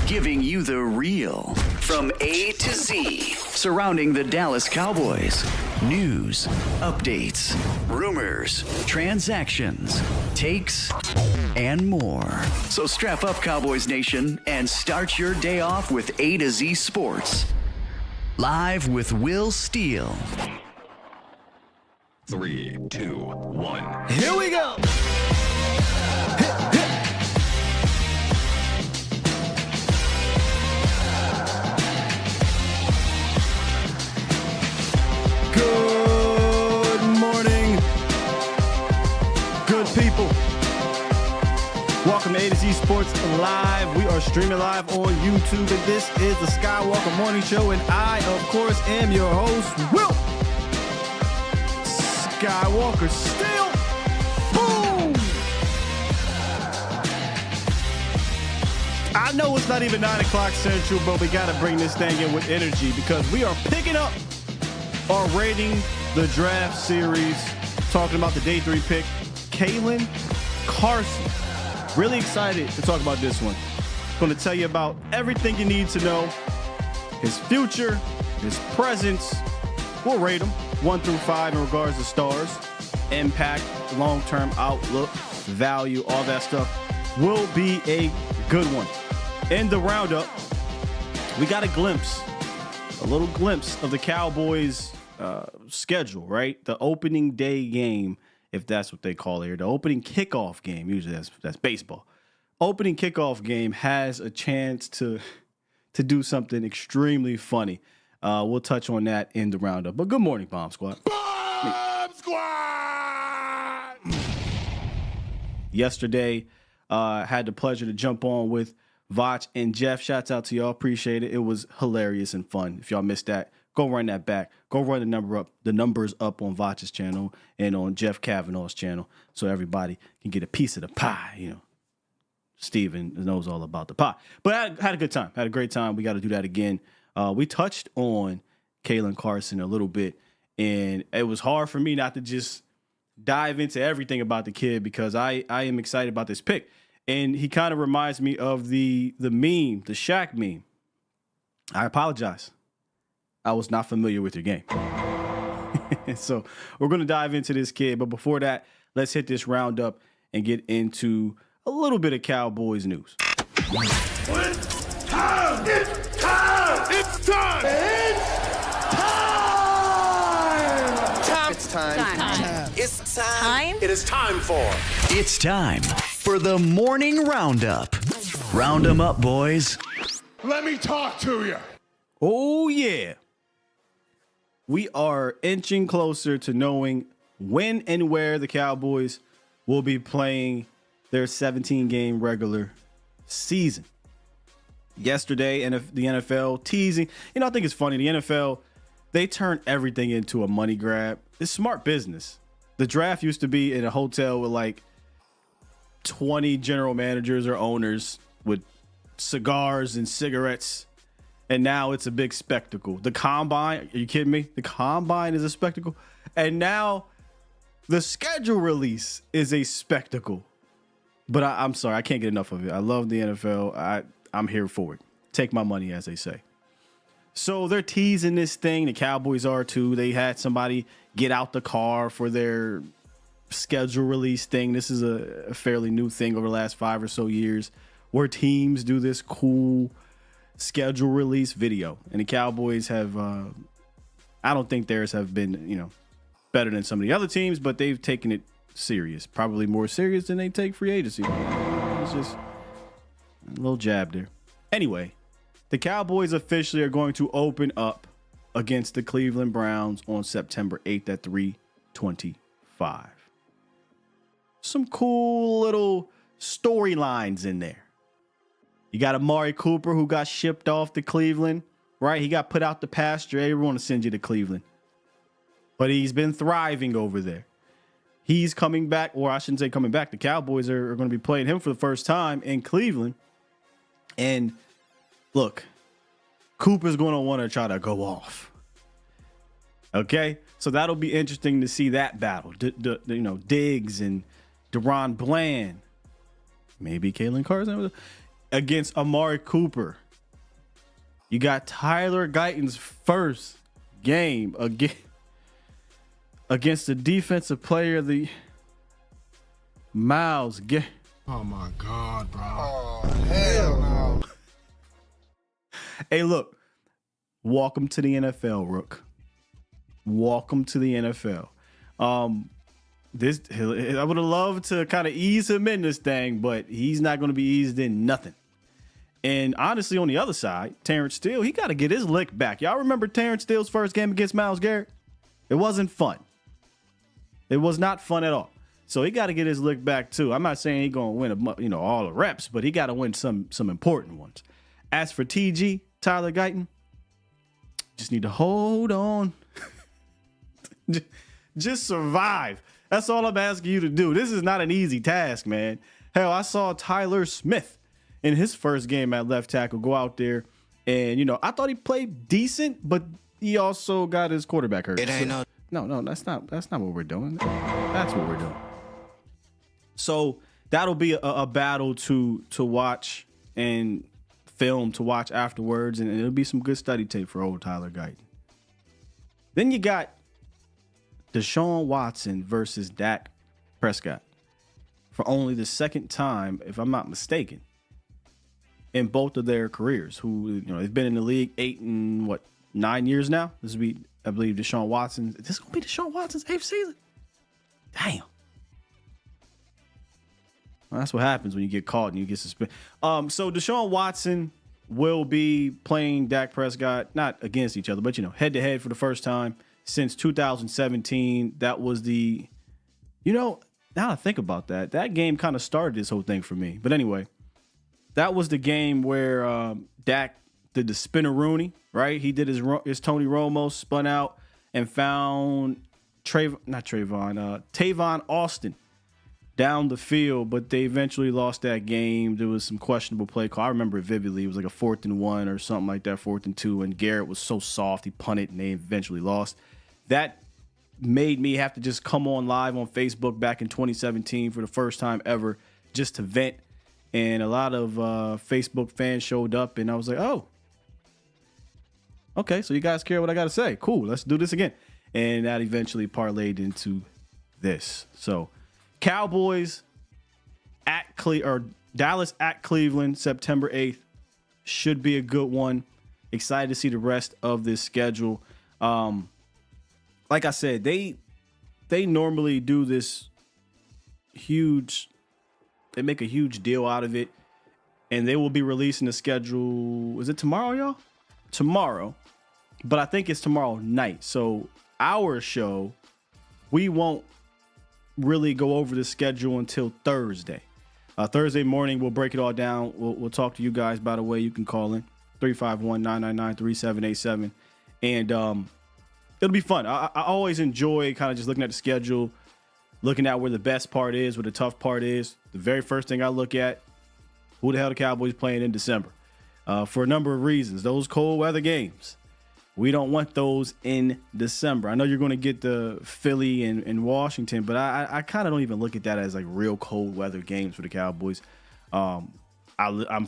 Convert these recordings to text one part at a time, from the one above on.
giving you the real from A to Z surrounding the Dallas Cowboys. News, updates, rumors, transactions, takes, and more. So strap up, Cowboys Nation, and start your day off with A to Z Sports. Live with Will Steele. 3, 2, 1. Here we go. Good morning, good people. Welcome to A to Z Sports Live. We are streaming live on YouTube, and this is the Skywalker Morning Show, and I, of course, am your host, Will Skywalker Steele. Boom! I know it's not even 9 o'clock Central, but we got to bring this thing in with energy because we are picking up our Rating the Draft series, talking about the day 3 pick, Caelen Carson. Really excited to talk about this one. Going to tell you about everything you need to know, his future, his presence. We'll rate him 1 through 5 in regards to stars, impact, long-term outlook, value, all that stuff. Will be a good one. In the roundup, we got a little glimpse of the Cowboys' schedule, right? The opening day game, if that's what they call it here, the opening kickoff game. Usually that's baseball. Opening kickoff game has a chance to do something extremely funny. We'll touch on that in the roundup. But good morning, Bomb Squad. Bomb Squad! Yesterday, had the pleasure to jump on with Vach and Jeff. Shouts out to y'all. Appreciate it. It was hilarious and fun. If y'all missed that, go run that back. Go run the numbers up on Vach's channel and on Jeff Kavanaugh's channel so everybody can get a piece of the pie. You know, Steven knows all about the pie. But I had a good time. Had a great time. We got to do that again. We touched on Caelen Carson a little bit, and it was hard for me not to just dive into everything about the kid because I am excited about this pick. And he kind of reminds me of the meme, the Shaq meme. I apologize. I was not familiar with your game. So we're going to dive into this kid. But before that, let's hit this roundup and get into a little bit of Cowboys news. It's time! It's time! It's time! It's time! It's time. It's time! Time? It is time for... It's time for the morning roundup. Round 'em up, boys. Let me talk to you. Oh, yeah. We are inching closer to knowing when and where the Cowboys will be playing their 17-game regular season. Yesterday, and the NFL teasing. You know, I think it's funny. The NFL, they turn everything into a money grab. It's smart business. The draft used to be in a hotel with like 20 general managers or owners with cigars and cigarettes. And now it's a big spectacle. The combine, are you kidding me? The combine is a spectacle. And now the schedule release is a spectacle. But I'm sorry, I can't get enough of it. I love the NFL. I'm here for it. Take my money, as they say. So they're teasing this thing. The Cowboys are too. They had somebody get out the car for their schedule release thing. This is a fairly new thing over the last 5 or so years where teams do this cool schedule release video. And the Cowboys have, I don't think theirs have been, better than some of the other teams, but they've taken it serious. Probably more serious than they take free agency. It's just a little jab there. Anyway, the Cowboys officially are going to open up against the Cleveland Browns on September 8th at 3:25. Some cool little storylines in there. You got Amari Cooper, who got shipped off to Cleveland, right? He got put out the pasture. Hey, we want to send you to Cleveland. But he's been thriving over there. He's coming back, or I shouldn't say coming back. The Cowboys are going to be playing him for the first time in Cleveland. And look, Cooper's going to want to try to go off. Okay? So that'll be interesting to see that battle. Diggs and Deron Bland. Maybe Caelen Carson. against Amari Cooper. You got Tyler Guyton's first game against the defensive player of the Miles. Oh my God, bro. Oh, hell no. Hey, look. Welcome to the NFL, Rook. Welcome to the NFL. I would have loved to kind of ease him in this thing, but he's not going to be eased in nothing. And honestly, on the other side, Terrence Steele, he got to get his lick back. Y'all remember Terrence Steele's first game against Myles Garrett? It wasn't fun. It was not fun at all. So he got to get his lick back too. I'm not saying he's going to win, all the reps, but he got to win some important ones. As for TG, Tyler Guyton, just need to hold on. Just survive. That's all I'm asking you to do. This is not an easy task, man. Hell, I saw Tyler Smith in his first game at left tackle go out there, and I thought he played decent, but he also got his quarterback hurt. It ain't No, that's not what we're doing. That's what we're doing. So that'll be a battle to watch and film to watch afterwards, and it'll be some good study tape for old Tyler Guyton. Then you got Deshaun Watson versus Dak Prescott for only the second time, if I'm not mistaken, in both of their careers. Who they've been in the league 9 years now. This will be, I believe, Deshaun Watson. This is gonna be Deshaun Watson's 8th season. Damn. Well, that's what happens when you get caught and you get suspended. So Deshaun Watson will be playing Dak Prescott, not against each other, but head to head for the first time since 2017. That was the, now I think about that game kind of started this whole thing for me. But anyway, that was the game where Dak did the spin-a-rooney, right? He did his Tony Romo, spun out and found Tavon Austin down the field, but they eventually lost that game. There was some questionable play call. I remember it vividly. It was like a 4th and 1 or something like that, 4th and 2, and Garrett was so soft, he punted, and they eventually lost. That made me have to just come on live on Facebook back in 2017 for the first time ever just to vent, and a lot of Facebook fans showed up, and I was like, oh, okay, so you guys care what I got to say. Cool, let's do this again. And that eventually parlayed into this. So Cowboys at Dallas at Cleveland, September 8th. Should be a good one. Excited to see the rest of this schedule. Like I said, they normally do this huge. They make a huge deal out of it, and they will be releasing the schedule. Is it tomorrow, y'all? Tomorrow, but I think it's tomorrow night. So our show, we won't really go over the schedule until Thursday. Thursday morning, we'll break it all down. We'll talk to you guys. By the way, you can call in 351-999-3787. And it'll be fun. I always enjoy kind of just looking at the schedule, looking at where the best part is, where the tough part is. The very first thing I look at, who the hell the Cowboys playing in December? For a number of reasons. Those cold weather games, we don't want those in December. I know you're going to get the Philly and Washington, but I kind of don't even look at that as like real cold weather games for the Cowboys. I'm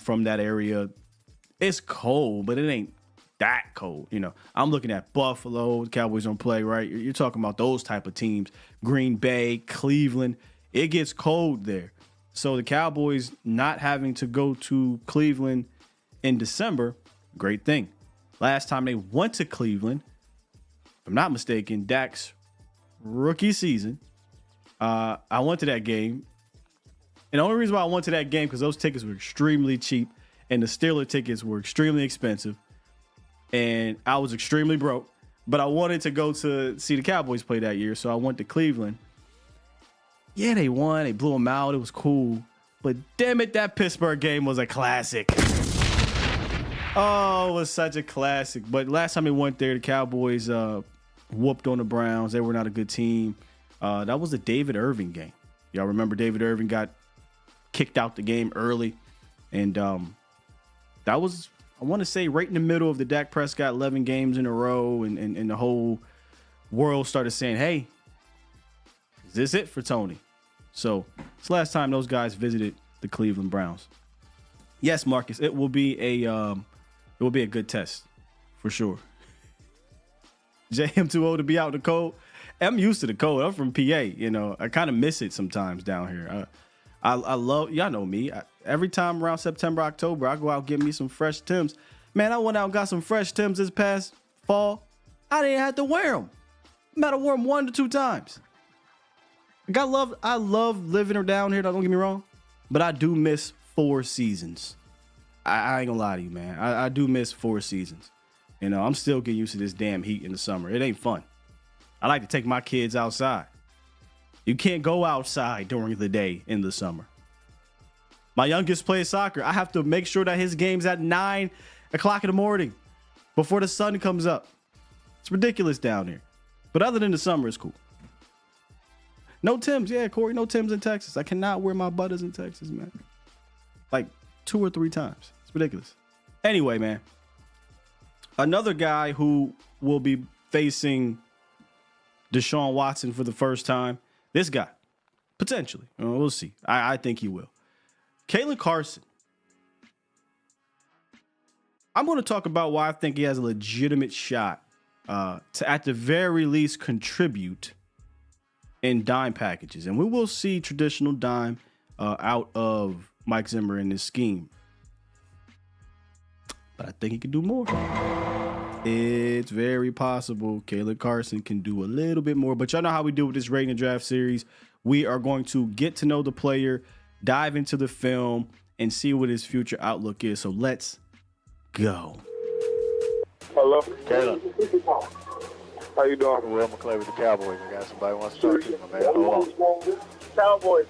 from that area. It's cold, but it ain't that cold. I'm looking at Buffalo. The Cowboys don't play, right? You're talking about those type of teams. Green Bay, Cleveland. It gets cold there. So the Cowboys not having to go to Cleveland in December, great thing. Last time they went to Cleveland, if I'm not mistaken, Dak's rookie season, I went to that game. And the only reason why I went to that game because those tickets were extremely cheap and the Steeler tickets were extremely expensive. And I was extremely broke. But I wanted to go to see the Cowboys play that year, so I went to Cleveland. Yeah, they won. They blew them out. It was cool. But damn it, that Pittsburgh game was a classic. Oh, it was such a classic. But last time they went there, the Cowboys whooped on the Browns. They were not a good team. That was the David Irving game. Y'all remember David Irving got kicked out the game early. And that was, I want to say, right in the middle of the Dak Prescott 11 games in a row. And the whole world started saying, hey, is this it for Tony? So it's the last time those guys visited the Cleveland Browns. Yes, Marcus, it will be a good test for sure. I'm too old to be out in the cold. I'm used to the cold. I'm from PA. You know, I kind of miss it sometimes down here. I love, y'all know me. Every time around September, October, I go out and get me some fresh Timbs. Man, I went out and got some fresh Timbs this past fall. I didn't have to wear them. I might have worn them 1 to 2 times. I love living down here. Don't get me wrong, but I do miss 4 seasons. I ain't gonna lie to you, man. I do miss 4 seasons. You know, I'm still getting used to this damn heat in the summer. It ain't fun. I like to take my kids outside. You can't go outside during the day in the summer. My youngest plays soccer. I have to make sure that his game's at 9 o'clock in the morning before the sun comes up. It's ridiculous down here. But other than the summer, it's cool. No Timbs. Yeah, Corey, no Timbs in Texas. I cannot wear my butters in Texas, man. Like 2 or 3 times. It's ridiculous. Anyway, man. Another guy who will be facing Deshaun Watson for the first time. This guy. Potentially. We'll see. I think he will. Caelen Carson. I'm going to talk about why I think he has a legitimate shot to, at the very least, contribute in dime packages. And we will see traditional dime out of Mike Zimmer in this scheme. But I think he can do more. It's very possible Caelen Carson can do a little bit more. But y'all know how we do with this rating and draft series. We are going to get to know the player, dive into the film, and see what his future outlook is. So let's go. Hello. Caelen. How you doing? Will McClay with the Cowboys. I got somebody who wants to talk to you, my man. Hold on. Cowboys.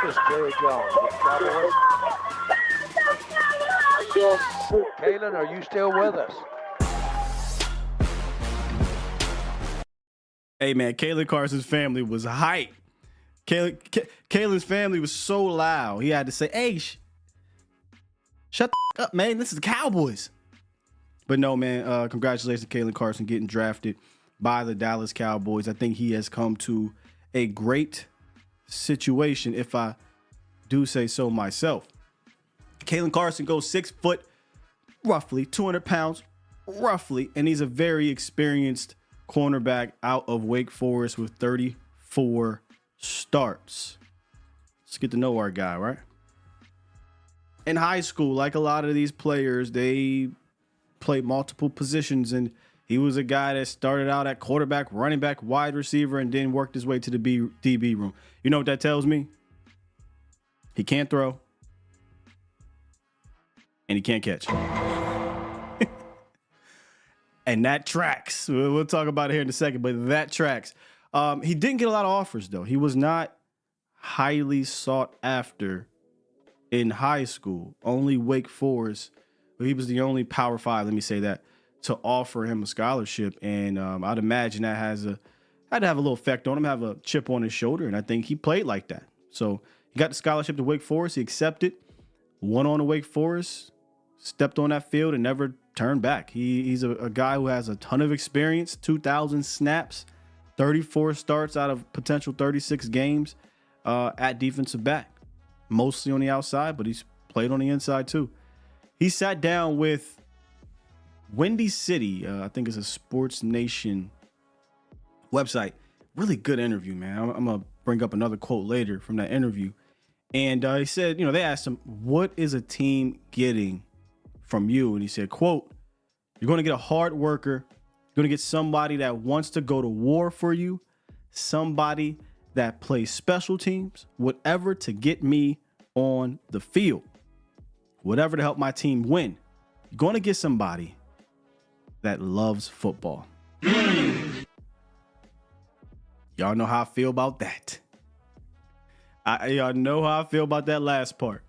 This is Jerry Jones with the Cowboys. Caelen, are you still with us? Hey, man, Caelen Carson's family was hype. Caelen's family was so loud. He had to say, hey, shut the up, man. This is the Cowboys. But no, man, congratulations to Caelen Carson getting drafted by the Dallas Cowboys. I think he has come to a great situation, if I do say so myself. Caelen Carson goes 6 foot, roughly 200 pounds, roughly, and he's a very experienced cornerback out of Wake Forest with 34 starts. Let's get to know our guy, right? In high school, like a lot of these players, they play multiple positions, and he was a guy that started out at quarterback, running back, wide receiver, and then worked his way to the DB room. You know what that tells me? He can't throw, and he can't catch. And that tracks. We'll talk about it here in a second, but that tracks. He didn't get a lot of offers, though. He was not highly sought after in high school. Only Wake Forest, he was the only Power 5, let me say that, to offer him a scholarship. And I'd imagine that had to have a little effect on him, have a chip on his shoulder. And I think he played like that. So he got the scholarship to Wake Forest. He accepted, went on to Wake Forest, stepped on that field, and never turned back. He's a guy who has a ton of experience, 2,000 snaps, 34 starts out of potential 36 games at defensive back, mostly on the outside, but he's played on the inside too. He sat down with Windy City, I think it's a Sports Nation website. Really good interview, man. I'm going to bring up another quote later from that interview. And he said, they asked him, what is a team getting from you? And he said, quote, you're going to get a hard worker. You're going to get somebody that wants to go to war for you, somebody that plays special teams, whatever to get me on the field, whatever to help my team win. You're going to get somebody that loves football. Y'all know how I feel about that. Y'all know how I feel about that last part.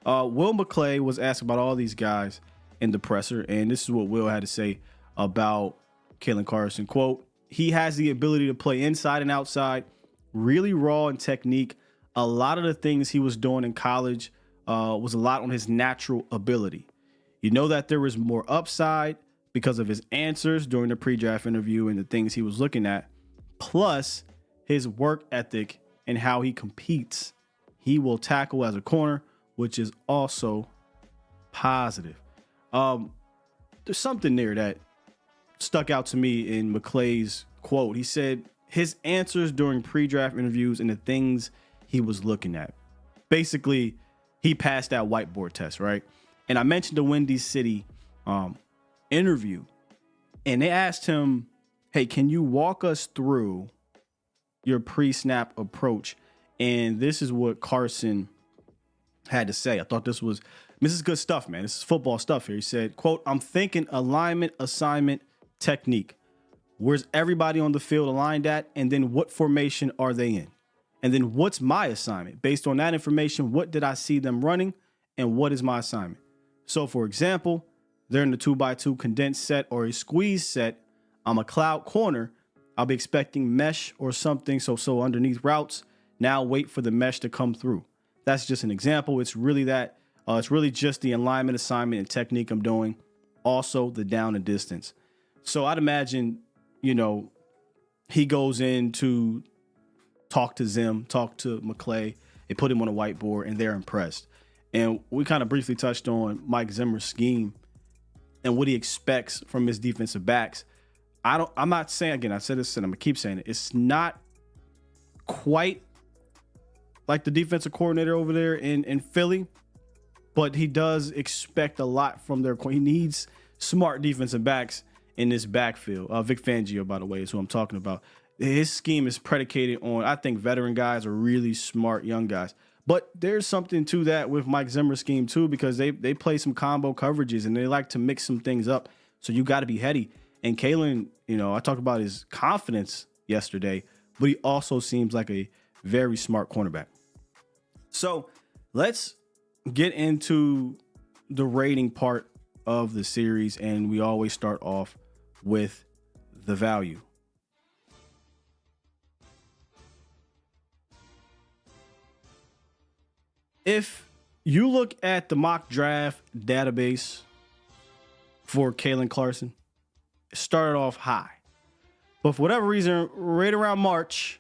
Will McClay was asked about all these guys in the presser, and this is what Will had to say about Caelen Carson. Quote, he has the ability to play inside and outside, really raw in technique. A lot of the things he was doing in college was a lot on his natural ability. You know that there was more upside because of his answers during the pre-draft interview and the things he was looking at, plus his work ethic and how he competes. He will tackle as a corner, which is also positive. There's something there that stuck out to me in McClay's quote. He said his answers during pre-draft interviews and the things he was looking at. Basically, he passed that whiteboard test, right? And I mentioned the Windy City interview, and they asked him, hey, can you walk us through your pre-snap approach? And this is what Carson had to say. I thought this is good stuff, man. This is football stuff here. He said, quote, I'm thinking alignment, assignment, technique. Where's everybody on the field aligned at? And then what formation are they in? And then what's my assignment? Based on that information, what did I see them running? And what is my assignment? So, for example, they're in the 2x2 condensed set or a squeeze set. I'm a cloud corner. I'll be expecting mesh or something. So underneath routes, now wait for the mesh to come through. That's just an example. It's really that. It's really just the alignment, assignment, and technique I'm doing. Also, the down and distance. So I'd imagine, he goes in to talk to Zim, talk to McClay. They put him on a whiteboard, and they're impressed. And we kind of briefly touched on Mike Zimmer's scheme and what he expects from his defensive backs. I'm not saying, again, I said this and I'm going to keep saying it. It's not quite like the defensive coordinator over there in Philly, but he does expect a lot from he needs smart defensive backs in this backfield. Vic Fangio, by the way, is who I'm talking about. His scheme is predicated on, I think, veteran guys or really smart young guys. But there's something to that with Mike Zimmer's scheme, too, because they play some combo coverages and they like to mix some things up. So you got to be heady. And Caelen, I talked about his confidence yesterday, but he also seems like a very smart cornerback. So let's get into the rating part of the series. And we always start off with the value. If you look at the mock draft database for Caelen Carson, it started off high. But for whatever reason, right around March,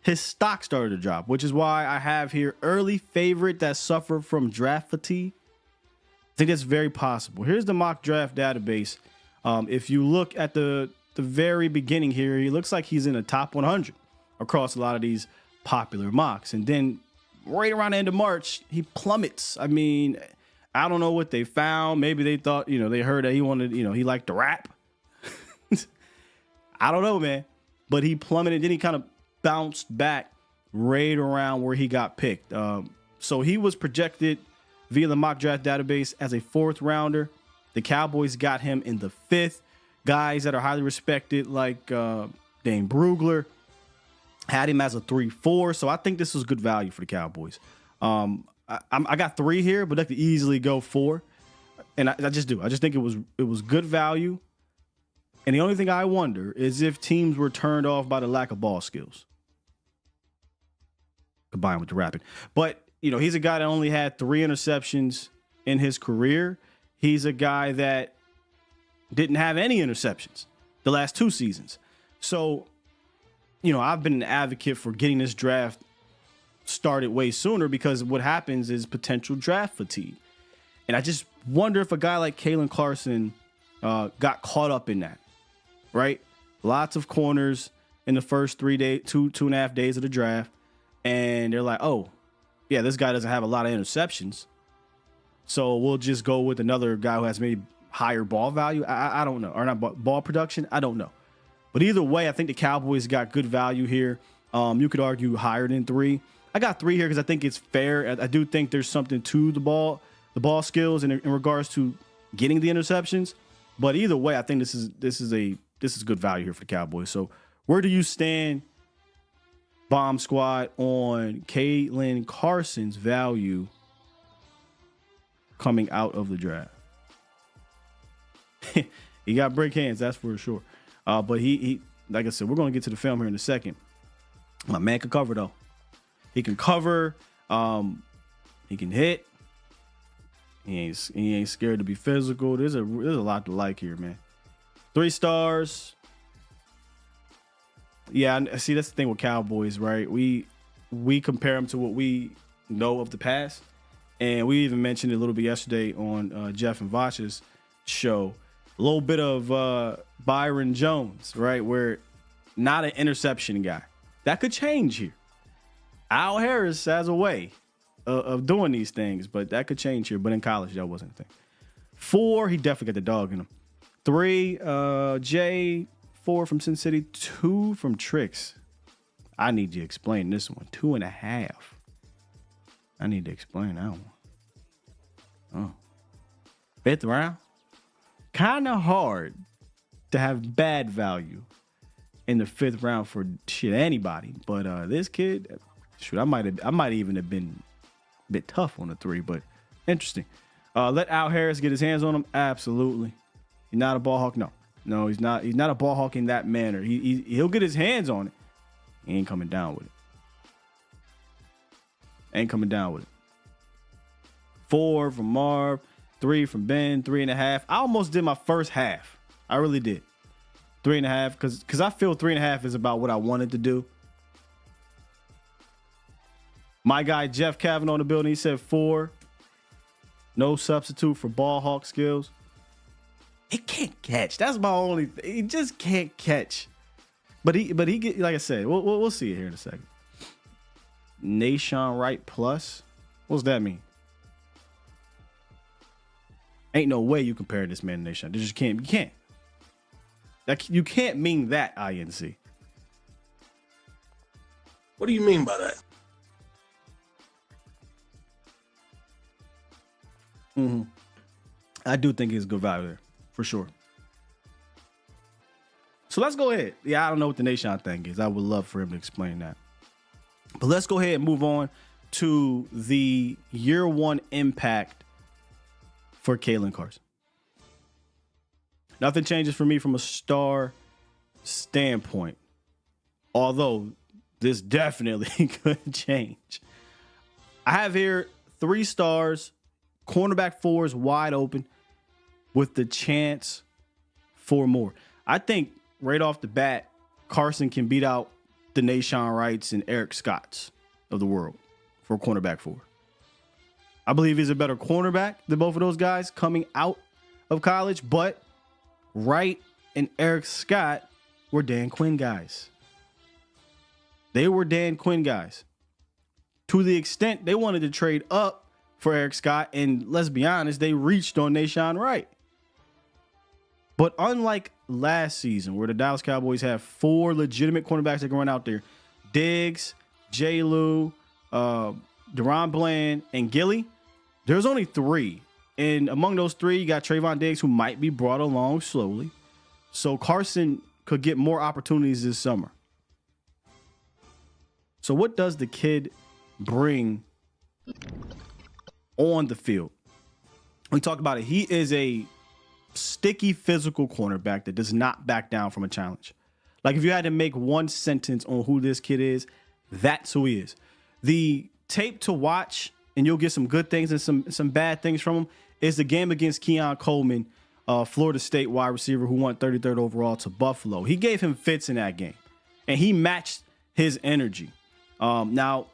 his stock started to drop, which is why I have here early favorite that suffered from draft fatigue. I think that's very possible. Here's the mock draft database. If you look at the very beginning here, he looks like he's in the top 100 across a lot of these popular mocks. And then right around the end of March, he plummets. I mean, I don't know what they found. Maybe they thought, they heard that he wanted, he liked to rap. I don't know, man. But he plummeted. Then he kind of bounced back right around where he got picked. So he was projected via the mock draft database as a 4th rounder. The Cowboys got him in the 5th. Guys that are highly respected, like Dane Brugler, had him as a 3-4. So I think this was good value for the Cowboys. I got 3 here, but I could easily go 4. And I just do. I just think it was good value. And the only thing I wonder is if teams were turned off by the lack of ball skills combined with the rapping. But, he's a guy that only had 3 interceptions in his career. He's a guy that didn't have any interceptions the last 2 seasons. So, I've been an advocate for getting this draft started way sooner because what happens is potential draft fatigue. And I just wonder if a guy like Caelen Carson got caught up in that. Right? Lots of corners in the first 2.5 days of the draft. And they're like, oh, yeah, this guy doesn't have a lot of interceptions. So we'll just go with another guy who has maybe higher ball value. I don't know. Or not ball production. I don't know. But either way, I think the Cowboys got good value here. You could argue higher than 3. I got 3 here because I think it's fair. I do think there's something to the ball skills in regards to getting the interceptions. But either way, I think this is good value here for the Cowboys. So where do you stand, Bomb Squad, on Caelen Carson's value coming out of the draft? He got brick hands, that's for sure. But he, like I said, we're going to get to the film here in a second. My man can cover, though. He can cover. He can hit. He ain't scared to be physical. There's a lot to like here, man. 3 stars. Yeah, see, that's the thing with Cowboys, right? We compare them to what we know of the past. And we even mentioned it a little bit yesterday on Jeff and Vacha's show. A little bit of Byron Jones, right? Where not an interception guy. That could change here. Al Harris has a way of doing these things, but that could change here. But in college, that wasn't a thing. 4, he definitely got the dog in him. 3, Jay. 4 from Sin City. 2 from Tricks. I need you to explain this one. 2.5. I need to explain that one. Oh. 5th round? Kind of hard to have bad value in the 5th round for anybody. But this kid, I might even have been a bit tough on the 3, but interesting. Let Al Harris get his hands on him? Absolutely. He's not a ball hawk? No, he's not. He's not a ball hawk in that manner. He'll get his hands on it. He ain't coming down with it. 4 from Marv, 3 from Ben, 3.5. I almost did my first half. I really did. 3.5, because I feel 3.5 is about what I wanted to do. My guy Jeff Kavanaugh in the building, he said 4. No substitute for ball hawk skills. It can't catch. That's my only thing. He just can't catch. But he get, like I said, we'll see it here in a second. Nation Wright plus. What's that mean? Ain't no way you compare this man to Nation. You just can't. You can't. You can't mean that, INC. What do you mean by that? Mm-hmm. I do think it's good value there, for sure. So let's go ahead. Yeah, I don't know what the Nation thing is. I would love for him to explain that. But let's go ahead and move on to the year 1 impact for Caelen Carson. Nothing changes for me from a star standpoint, although this definitely could change. I have here 3 stars, cornerback 4s wide open with the chance for more. I think right off the bat, Carson can beat out the Nation Wrights and Eric Scotts of the world for cornerback 4. I believe he's a better cornerback than both of those guys coming out of college, but Wright and Eric Scott were Dan Quinn guys. They were Dan Quinn guys. To the extent they wanted to trade up for Eric Scott, and let's be honest, they reached on Nation Wright. But unlike last season, where the Dallas Cowboys have 4 legitimate cornerbacks that can run out there, Diggs, J. Lou, Deron Bland, and Gilly, there's only 3. And among those 3, you got Trayvon Diggs, who might be brought along slowly. So Carson could get more opportunities this summer. So what does the kid bring on the field? We talked about it. He is a sticky physical cornerback that does not back down from a challenge. Like if you had to make one sentence on who this kid is, that's who he is. The tape to watch, and you'll get some good things and some bad things from him, is the game against Keon Coleman, Florida State wide receiver who won 33rd overall to Buffalo. He gave him fits in that game, and he matched his energy. Now,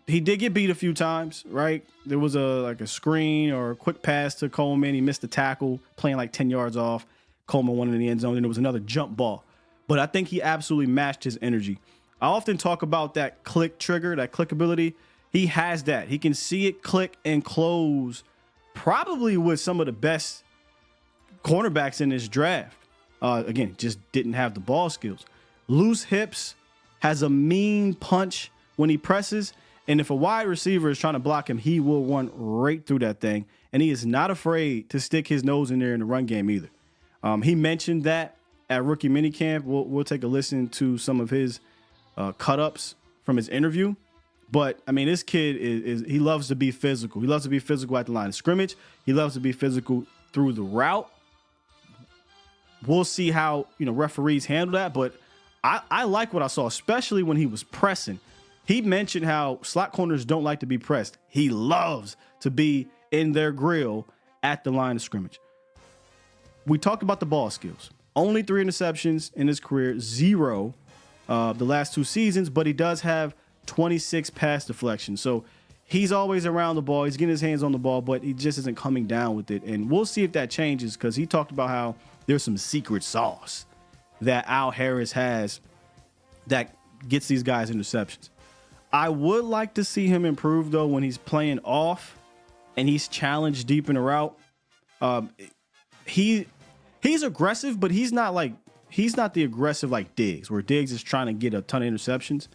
he did get beat a few times, right? There was a screen or a quick pass to Coleman. He missed the tackle, playing like 10 yards off. Coleman won in the end zone, and there was another jump ball. But I think he absolutely matched his energy. I often talk about that click trigger, that click ability. He has that. He can see it click and close, probably with some of the best cornerbacks in this draft. Again, just didn't have the ball skills. Loose hips, has a mean punch when he presses. And if a wide receiver is trying to block him, he will run right through that thing. And he is not afraid to stick his nose in there in the run game either. He mentioned that at rookie minicamp. We'll take a listen to some of his cut-ups from his interview. But, I mean, this kid, he loves to be physical. He loves to be physical at the line of scrimmage. He loves to be physical through the route. We'll see how, referees handle that. But I like what I saw, especially when he was pressing. He mentioned how slot corners don't like to be pressed. He loves to be in their grill at the line of scrimmage. We talked about the ball skills. Only 3 interceptions in his career, 0 the last 2 seasons, but he does have 26 pass deflections. So he's always around the ball. He's getting his hands on the ball, but he just isn't coming down with it. And we'll see if that changes, because he talked about how there's some secret sauce that Al Harris has that gets these guys interceptions. I would like to see him improve, though, when he's playing off and he's challenged deep in the route. He's aggressive, but he's not the aggressive like Diggs, where Diggs is trying to get a ton of interceptions.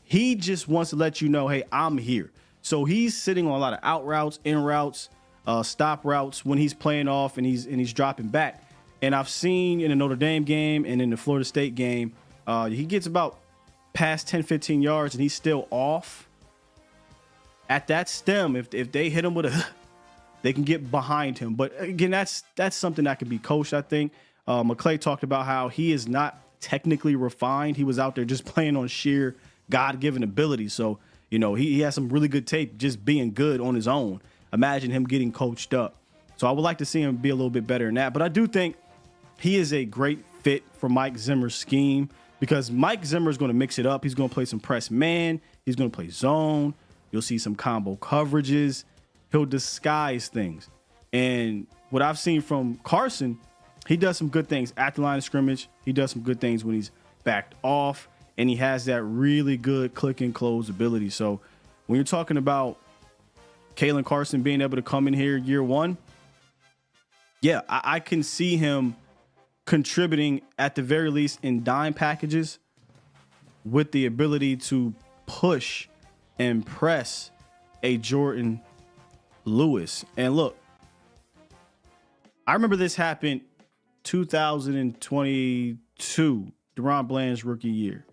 He just wants to let you know, hey, I'm here. So he's sitting on a lot of out routes, in routes, stop routes when he's playing off and he's dropping back. And I've seen in the Notre Dame game and in the Florida State game, he gets about past 10, 15 yards and he's still off. At that stem, if they hit him with a, they can get behind him. But again, that's something that can be coached, I think. McClay talked about how he is not technically refined. He was out there just playing on sheer God-given ability. So, you know, he has some really good tape just being good on his own. Imagine him getting coached up. So I would like to see him be a little bit better than that. But I do think he is a great fit for Mike Zimmer's scheme, because Mike Zimmer is going to mix it up. He's going to play some press man. He's going to play zone. You'll see some combo coverages. He'll disguise things. And what I've seen from Carson, he does some good things at the line of scrimmage. He does some good things when he's backed off. And he has that really good click and close ability. So when you're talking about Caelen Carson being able to come in here year one, yeah, I can see him contributing at the very least in dime packages with the ability to push and press a Jordan Lewis. And look, I remember this happened 2022, Deron Bland's rookie year.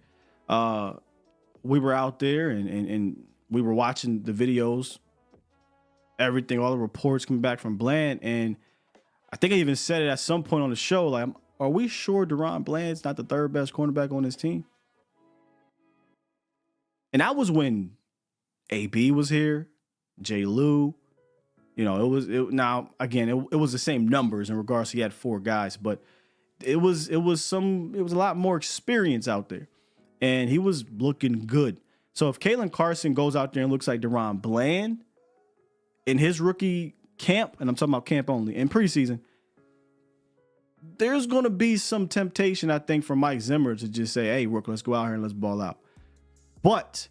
We were out there and we were watching the videos, everything, all the reports coming back from Bland. And I think I even said it at some point on the show, like, are we sure Deron Bland's not the third best cornerback on this team? And that was when AB was here, J. Lou. You know, it was the same numbers in regards to he had 4 guys, but it was a lot more experience out there. And he was looking good. So if Caelen Carson goes out there and looks like Deron Bland in his rookie camp, and I'm talking about camp only, in preseason, there's going to be some temptation, I think, for Mike Zimmer to just say, hey, Rook, let's go out here and let's ball out. But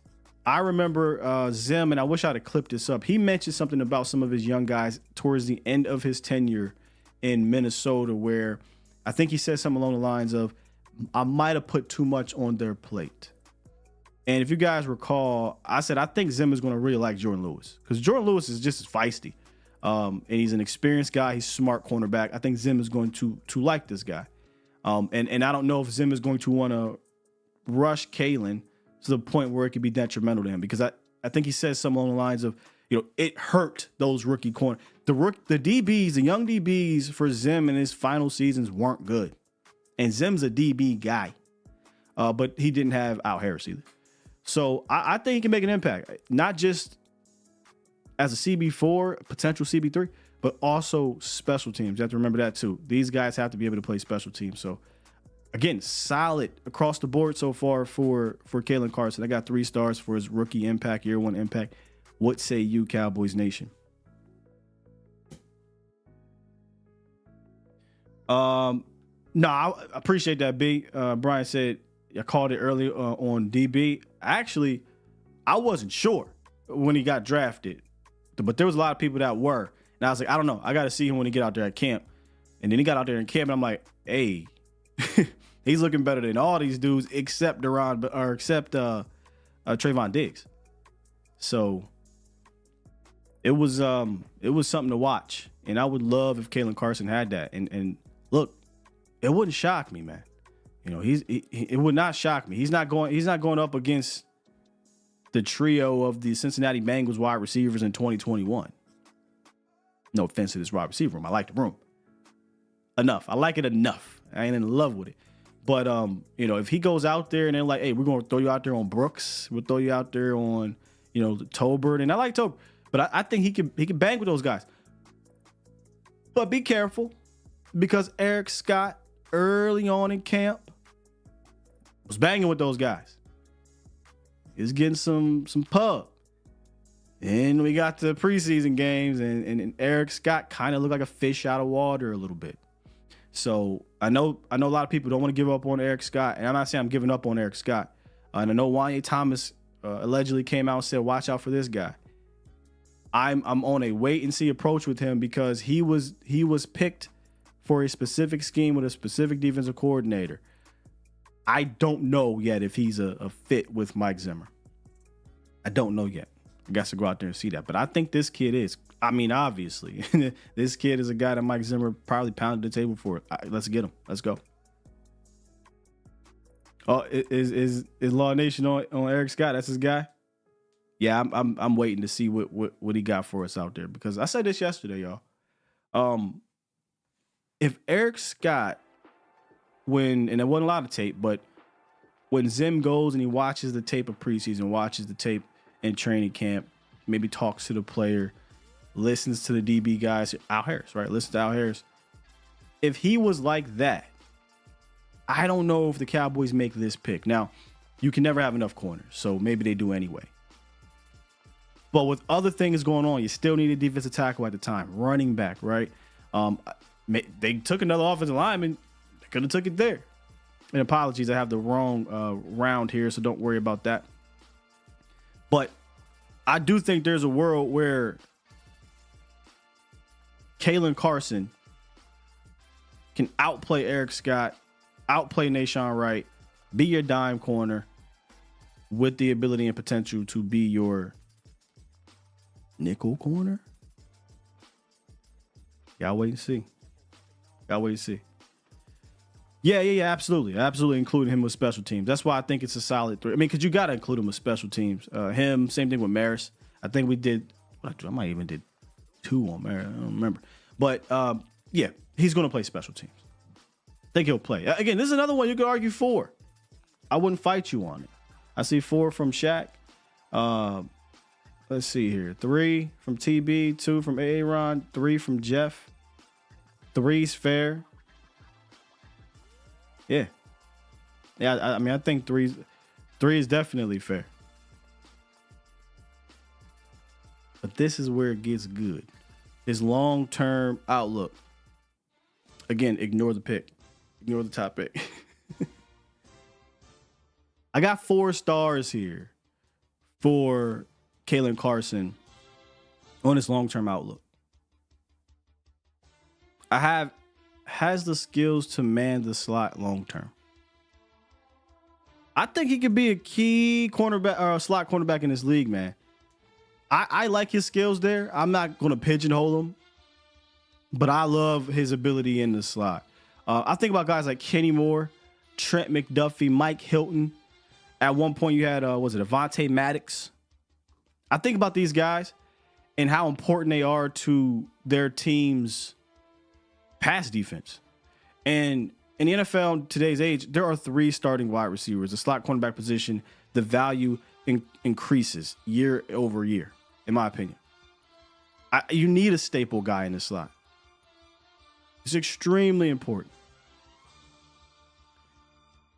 I remember Zim, and I wish I'd have clipped this up. He mentioned something about some of his young guys towards the end of his tenure in Minnesota, where I think he said something along the lines of, I might have put too much on their plate. And if you guys recall, I said, I think Zim is going to really like Jordan Lewis, because Jordan Lewis is just as feisty. And he's an experienced guy. He's a smart cornerback. I think Zim is going to like this guy. And I don't know if Zim is going to want to rush Caelen to the point where it could be detrimental to him, because I think he says something along the lines of, you know, it hurt those rookie corner. The DBs, the young DBs for Zim in his final seasons weren't good. And Zim's a DB guy, but he didn't have Al Harris either. So I think he can make an impact, not just as a CB4, potential CB3, but also special teams. You have to remember that too. These guys have to be able to play special teams. So again, solid across the board so far for Caelen Carson. I got 3 stars for his rookie impact, year 1 impact. What say you, Cowboys Nation? No, I appreciate that, B. Brian said, I called it earlier on DB. Actually, I wasn't sure when he got drafted, but there was a lot of people that were. And I was like, I don't know. I got to see him when he get out there at camp. And then he got out there in camp, and I'm like, hey, he's looking better than all these dudes except Trayvon Diggs. So it was something to watch. And I would love if Caelen Carson had that. And look, it wouldn't shock me, man. You know, it would not shock me. He's not going up against the trio of the Cincinnati Bengals wide receivers in 2021. No offense to this wide receiver room. I like the room enough. I like it enough. I ain't in love with it. But you know, if he goes out there and they're like, hey, we're gonna throw you out there on Brooks, we'll throw you out there on, you know, Tolbert, and I like Tolbert, but I think he can bang with those guys. But be careful, because Eric Scott early on in camp was banging with those guys. He was getting some pub. And we got the preseason games, and Eric Scott kind of looked like a fish out of water a little bit. So I know a lot of people don't want to give up on Eric Scott, and I'm not saying I'm giving up on Eric Scott. And I know Wanye Thomas allegedly came out and said, "Watch out for this guy." I'm on a wait and see approach with him because he was picked for a specific scheme with a specific defensive coordinator. I don't know yet if he's a fit with Mike Zimmer. I don't know yet. I got to go out there and see that. But I think this kid is. I mean, obviously, this kid is a guy that Mike Zimmer probably pounded the table for. Let's get him. Let's go. Oh, is Law Nation on Eric Scott? That's his guy. Yeah, I'm waiting to see what he got for us out there, because I said this yesterday, y'all. If Eric Scott, and there wasn't a lot of tape, but when Zim goes and he watches the tape of preseason, watches the tape in training camp, maybe talks to the player, listens to the DB guys, Al Harris, right? Listen to Al Harris. If he was like that, I don't know if the Cowboys make this pick. Now, you can never have enough corners, so maybe they do anyway. But with other things going on, you still need a defensive tackle at the time, running back, right? They took another offensive lineman. They could have took it there. And apologies, I have the wrong round here, so don't worry about that. But I do think there's a world where Caelen Carson can outplay Eric Scott, outplay Nashawn Wright, be your dime corner with the ability and potential to be your nickel corner. Y'all wait and see. Yeah, absolutely, including him with special teams. That's why I think it's a solid 3. I mean, because you got to include him with special teams. Him, same thing with Maris. I think we did. I might even did 2 on Maris. I don't remember. But yeah, he's going to play special teams. I think he'll play. Again, this is another one you could argue 4. I wouldn't fight you on it. I see 4 from Shaq. Let's see here. 3 from TB, 2 from Aaron, 3 from Jeff. 3's fair. Yeah. I mean, I think 3 is definitely fair. But this is where it gets good. His long-term outlook. Again, ignore the pick. Ignore the top pick. I got 4 stars here for Caelen Carson on his long-term outlook. Has the skills to man the slot long-term. I think he could be a key cornerback or a slot cornerback in this league, man. I like his skills there. I'm not going to pigeonhole him, but I love his ability in the slot. I think about guys like Kenny Moore, Trent McDuffie, Mike Hilton. At one point, you had Avonte Maddox. I think about these guys and how important they are to their team's pass defense. And in the NFL in today's age, there are 3 starting wide receivers. The slot cornerback position, the value increases year over year, in my opinion. You need a staple guy in the slot. It's extremely important.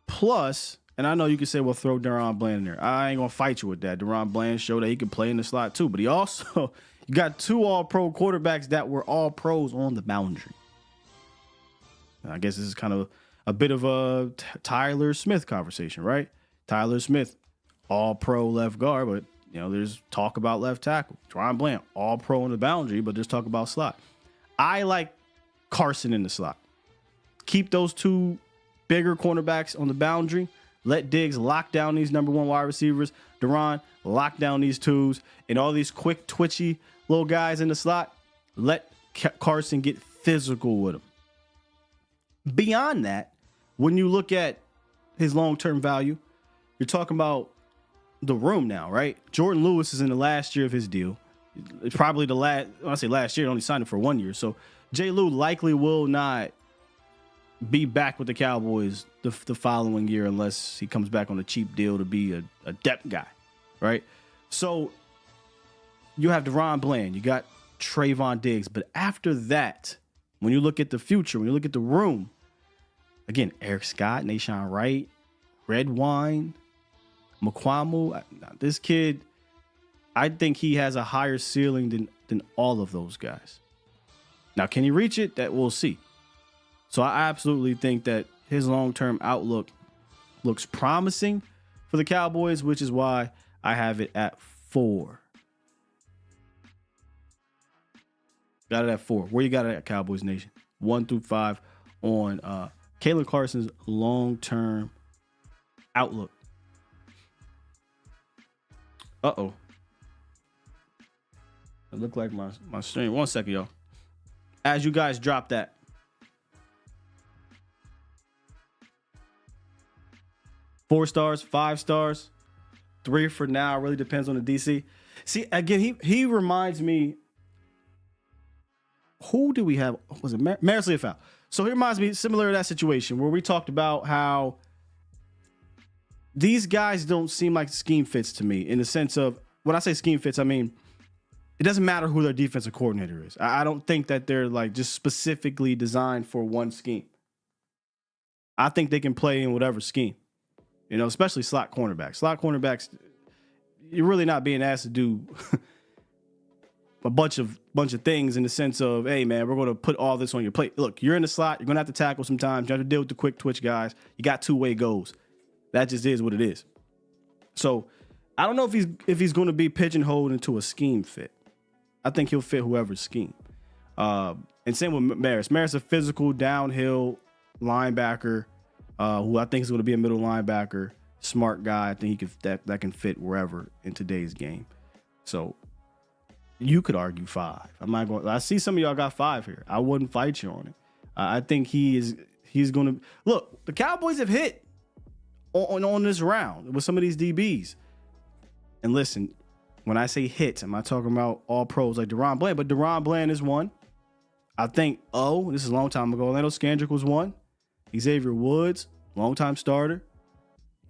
Plus, and I know you can say, well, throw Deron Bland in there. I ain't going to fight you with that. Deron Bland showed that he could play in the slot too, but he also, you got 2 all-pro quarterbacks that were all pros on the boundary. I guess this is kind of a bit of a Tyler Smith conversation, right? Tyler Smith, all pro left guard, but there's talk about left tackle. Deron Bland, all pro on the boundary, but there's talk about slot. I like Carson in the slot. Keep those 2 bigger cornerbacks on the boundary. Let Diggs lock down these number 1 wide receivers. Deron, lock down these 2s. And all these quick, twitchy little guys in the slot, let Carson get physical with them. Beyond that, when you look at his long-term value, you're talking about the room now, right? Jordan Lewis is in the last year of his deal. It's probably the last, when I say last year, only signed him for 1 year. So J. Lou likely will not be back with the Cowboys the following year unless he comes back on a cheap deal to be a depth guy, right? So you have Deron Bland, you got Trayvon Diggs, but after that, when you look at the future, when you look at the room, again, Eric Scott, Nashawn Wright, Red Wine, McQuamu, this kid, I think he has a higher ceiling than all of those guys. Now, can he reach it? That we'll see. So I absolutely think that his long-term outlook looks promising for the Cowboys, which is why I have it at 4. Got it at 4. Where you got it at, Cowboys Nation? 1 through 5 on Caelen Carson's long-term outlook. Uh-oh. It looked like my stream. 1 second, y'all. As you guys drop that. Four stars, 5 stars, 3 for now. Really depends on the DC. See, again, he reminds me. Who do we have? Was it Maris Leofau? So he reminds me similar to that situation where we talked about how these guys don't seem like scheme fits to me, in the sense of, when I say scheme fits, I mean it doesn't matter who their defensive coordinator is. I don't think that they're like just specifically designed for one scheme. I think they can play in whatever scheme, you know, especially slot cornerbacks. Slot cornerbacks, you're really not being asked to do a bunch of things, in the sense of, hey man, we're going to put all this on your plate. Look, you're in the slot. You're going to have to tackle sometimes. You have to deal with the quick twitch guys. You got two-way goals. That just is what it is. So I don't know if he's going to be pigeonholed into a scheme fit. I think he'll fit whoever's scheme. And same with Maris. Maris, a physical downhill linebacker, who I think is going to be a middle linebacker, smart guy. I think he could that can fit wherever in today's game. So you could argue 5. I'm not going. I see some of y'all got 5 here. I wouldn't fight you on it. I think he's going to look. The Cowboys have hit on this round with some of these DBs. And listen, when I say hit, I'm not talking about all pros like DaRon Bland, but DaRon Bland is one. I think, this is a long time ago, Orlando Scandrick was one. Xavier Woods, longtime starter.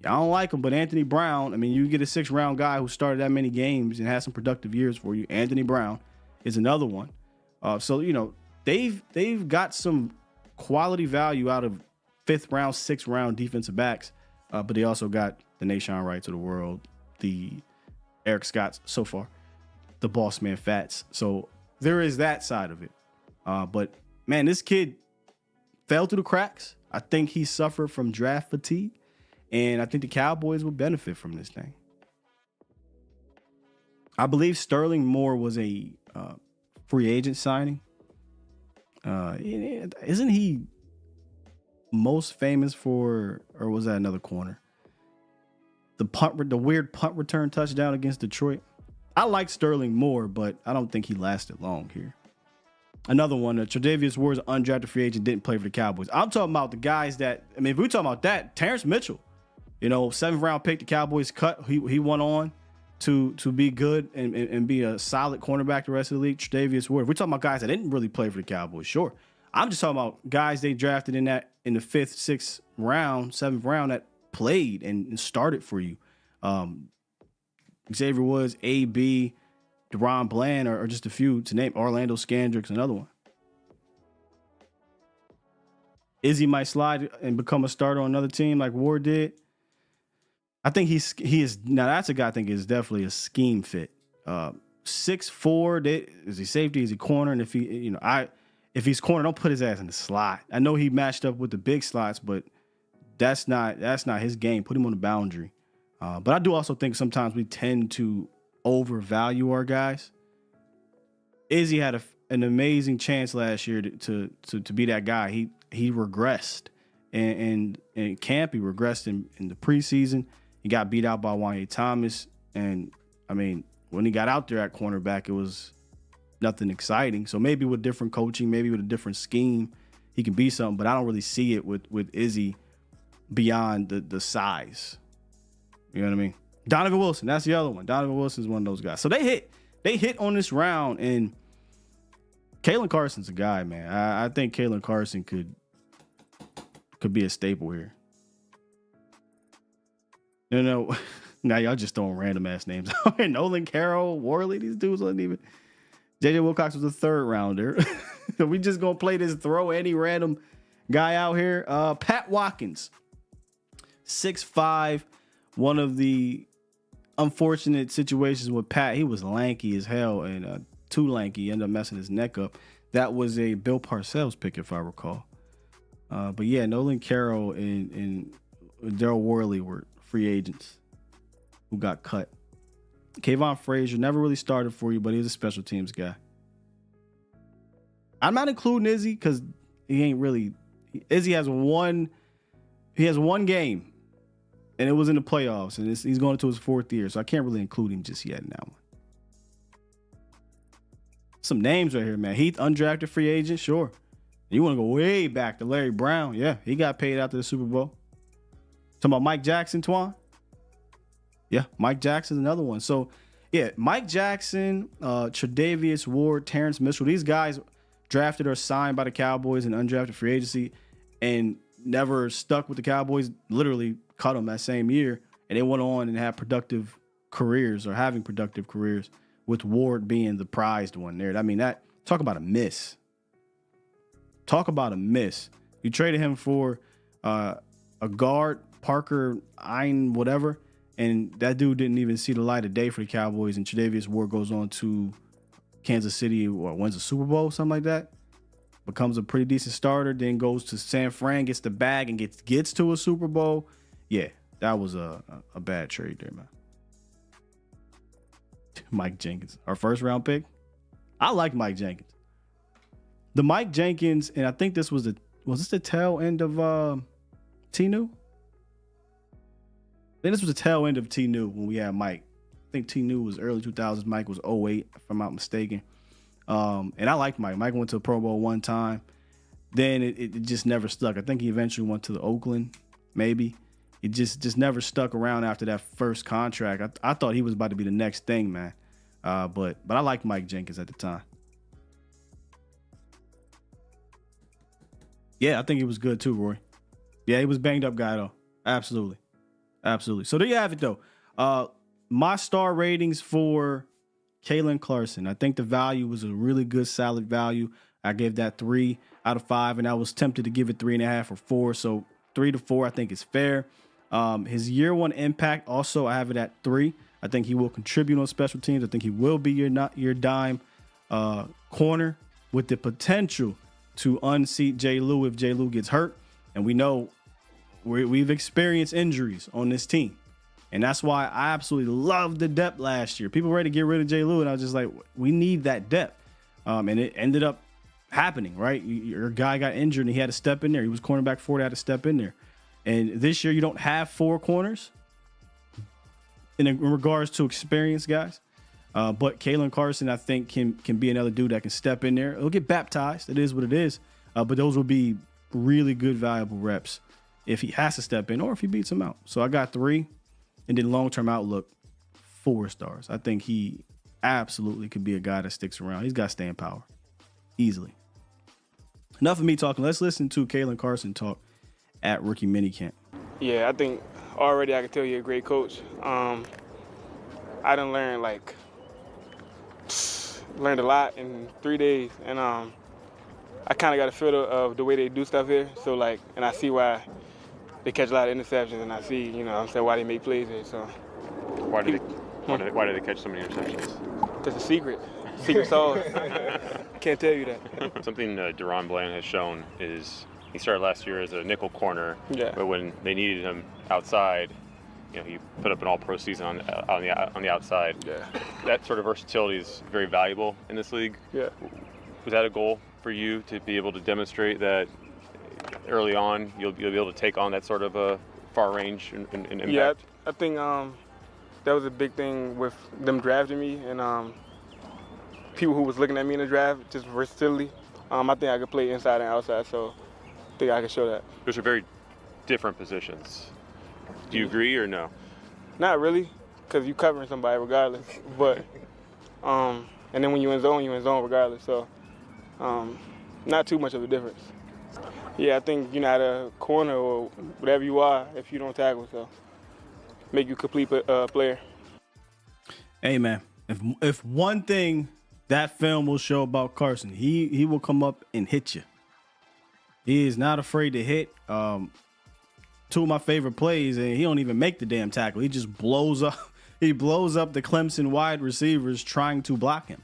I don't like him, but Anthony Brown, I mean, you get a 6th-round guy who started that many games and had some productive years for you. Anthony Brown is another one. So, you know, they've got some quality value out of 5th-round, 6th-round defensive backs, but they also got the Nashon Wrights of the world, the Eric Scotts so far, the boss man Fats. So there is that side of it. But, man, this kid fell through the cracks. I think he suffered from draft fatigue. And I think the Cowboys will benefit from this thing. I believe Sterling Moore was a free agent signing. Isn't he most famous for, or was that another corner? The weird punt return touchdown against Detroit. I like Sterling Moore, but I don't think he lasted long here. Another one, Tre'Davious Ward's an undrafted free agent, didn't play for the Cowboys. I'm talking about the guys that, I mean, if we're talking about that, Terrence Mitchell. You know, 7th-round pick, the Cowboys cut. He went on to be good and be a solid cornerback the rest of the league. Tre'Davious Ward. We're talking about guys that didn't really play for the Cowboys, sure. I'm just talking about guys they drafted in the 5th, 6th round, 7th round that played and started for you. Xavier Woods, AB, DaRon Bland are just a few to name. Orlando Scandrick's another one. Izzy might slide and become a starter on another team like Ward did. I think he is now. That's a guy I think is definitely a scheme fit. 6'4", is he safety? Is he corner? And if he's corner, don't put his ass in the slot. I know he matched up with the big slots, but that's not his game. Put him on the boundary. But I do also think sometimes we tend to overvalue our guys. Izzy had an amazing chance last year to be that guy. He regressed, and in camp he regressed in the preseason. He got beat out by Wanye Thomas. And, I mean, when he got out there at cornerback, it was nothing exciting. So maybe with different coaching, maybe with a different scheme, he can be something. But I don't really see it with Izzy beyond the size. You know what I mean? Donovan Wilson, that's the other one. Donovan Wilson is one of those guys. So they hit on this round. And Caelen Carson's a guy, man. I think Caelen Carson could be a staple here. You know, now y'all just throwing random ass names out here. Nolan Carroll, Worley, these dudes wasn't even. JJ Wilcox was a 3rd rounder. We just gonna play this throw any random guy out here. Pat Watkins, 6'5", one of the unfortunate situations with Pat. He was lanky as hell and too lanky. He ended up messing his neck up. That was a Bill Parcells pick, if I recall. But yeah, Nolan Carroll and Daryl Worley were free agents who got cut. Kayvon Frazier never really started for you, but he was a special teams guy. I'm not including Izzy because he ain't really. Izzy has one game, and it was in the playoffs, and he's going into his 4th year, so I can't really include him just yet in that one. Some names right here, man. Heath, undrafted free agent, sure. You want to go way back to Larry Brown? Yeah, he got paid after the Super Bowl. Talking about Mike Jackson, Twan? Yeah, Mike Jackson's another one. So, yeah, Mike Jackson, Tre'Davious Ward, Terrence Mitchell, these guys drafted or signed by the Cowboys in undrafted free agency and never stuck with the Cowboys, literally cut them that same year, and they went on and had productive careers or having productive careers, with Ward being the prized one there. I mean, that talk about a miss. Talk about a miss. You traded him for a guard, Parker Ein, whatever, and that dude didn't even see the light of day for the Cowboys, and Tre'Davious Ward goes on to Kansas City or wins a Super Bowl, something like that. Becomes a pretty decent starter, then goes to San Fran, gets the bag, and gets to a Super Bowl. Yeah, that was a bad trade there, man. Mike Jenkins, our 1st round pick. I like Mike Jenkins. The Mike Jenkins, and I think this was the tail end of T-New? I think this was the tail end of T-New when we had Mike. I think T-New was early 2000s. Mike was 08, if I'm not mistaken. And I liked Mike. Mike went to a Pro Bowl one time. Then it just never stuck. I think he eventually went to the Oakland, maybe. It just never stuck around after that first contract. I thought he was about to be the next thing, man. But I liked Mike Jenkins at the time. Yeah, I think he was good too, Roy. Yeah, he was banged up guy though. Absolutely. So there you have it though. My star ratings for Caelen Carson. I think the value was a really good, solid value. I gave that 3 out of 5, and I was tempted to give it 3.5 or 4. So 3 to 4, I think is fair. His year 1 impact, also I have it at 3. I think he will contribute on special teams. I think he will be your dime corner with the potential to unseat J. Lou if J. Lou gets hurt. And we know we've experienced injuries on this team. And that's why I absolutely loved the depth last year. People were ready to get rid of J. Lou, and I was just like, we need that depth. And it ended up happening, right? Your guy got injured, and he had to step in there. He was cornerback 4, had to step in there. And this year, you don't have 4 corners in regards to experience, guys. But Caelen Carson, I think, can be another dude that can step in there. He'll get baptized. It is what it is. But those will be really good, valuable reps if he has to step in or if he beats him out. So I got 3. And then long-term outlook, 4 stars. I think he absolutely could be a guy that sticks around. He's got staying power easily. Enough of me talking. Let's listen to Caelen Carson talk at rookie minicamp. Yeah, I think already I can tell you're a great coach. I done learned a lot in 3 days, and I kind of got a feel of the way they do stuff here. So and I see why they catch a lot of interceptions, and I see, why they make plays here. So Why do they catch so many interceptions? that's a secret sauce. Can't tell you that. Something Deron Bland has shown is he started last year as a nickel corner, Yeah. but when they needed him outside, he put up an all-pro season on the outside. Yeah. That sort of versatility is very valuable in this league. Yeah. Was that a goal for you to be able to demonstrate that early on you'll be able to take on that sort of a far range and impact? Yeah, I think that was a big thing with them drafting me and people who was looking at me in the draft, just versatility. I think I could play inside and outside, so I think I could show that. Those are very different positions. Do you agree or no? Not really, because you covering somebody regardless. But and then when you're in zone regardless. So not too much of a difference. Yeah, I think you're not a corner or whatever you are if you don't tackle. So make you a complete player. Hey, man, if one thing that film will show about Carson, he will come up and hit you. He is not afraid to hit. 2 of my favorite plays, and he don't even make the damn tackle. He just blows up. he blows up the Clemson wide receivers trying to block him.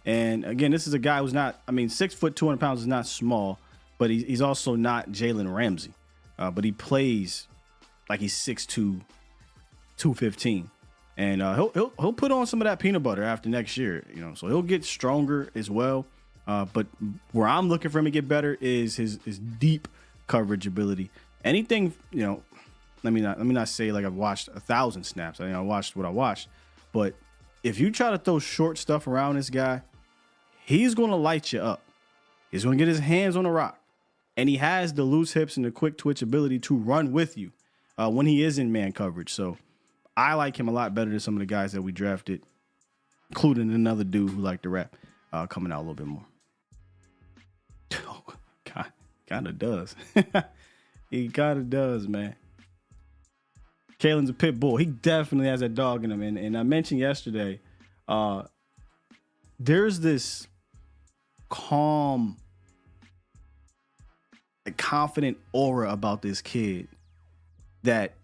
And again, this is a guy who's not, 6 foot, 200 pounds is not small, but he's also not Jalen Ramsey. But he plays like he's 6'2", 215. And he'll put on some of that peanut butter after next year, so he'll get stronger as well. But where I'm looking for him to get better is his deep coverage ability. Anything, let me not say like I've watched 1,000 snaps. I watched what I watched. But if you try to throw short stuff around this guy, he's going to light you up. He's going to get his hands on the rock. And he has the loose hips and the quick twitch ability to run with you when he is in man coverage. So I like him a lot better than some of the guys that we drafted, including another dude who liked to rap, coming out a little bit more. Oh, God, kind of does. He kind of does, man. Caelen's a pit bull. He definitely has that dog in him. And I mentioned yesterday, there's this calm, confident aura about this kid that